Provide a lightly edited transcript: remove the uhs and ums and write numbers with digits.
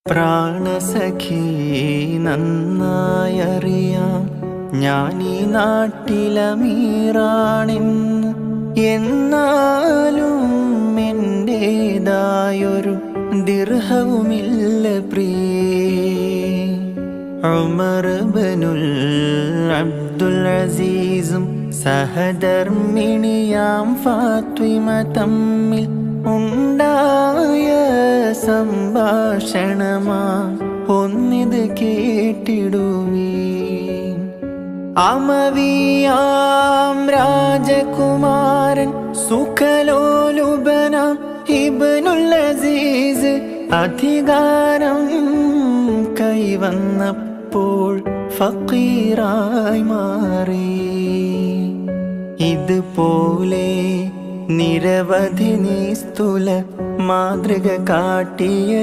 പ്രാണസഖി നന്നായറിയാം ഞാനീ നാട്ടിലമീറാണെന്ന്. എന്നാലും എൻ്റേതായൊരു ദിർഹവുമില്ല പ്രിയേ. ഉമർ ബനുൽ അബ്ദുൽ അസീസും സഹധർമ്മിണിയാം ഫാത്വിമ തമ്മിൽ ഉണ്ടായ സംഭാഷണമാ ഒന്നിത് കേട്ടിടുവീൻ. അമവിയാം രാജകുമാരൻ സുഖലോലുബനാം ഇബ്നുൽ അസീസ് അധികാരം കൈവന്നപ്പോൾ ഫക്കീറായി മാറി. ഇതുപോലെ നിരവധി നിസ്തുല മാതൃക കാട്ടിയ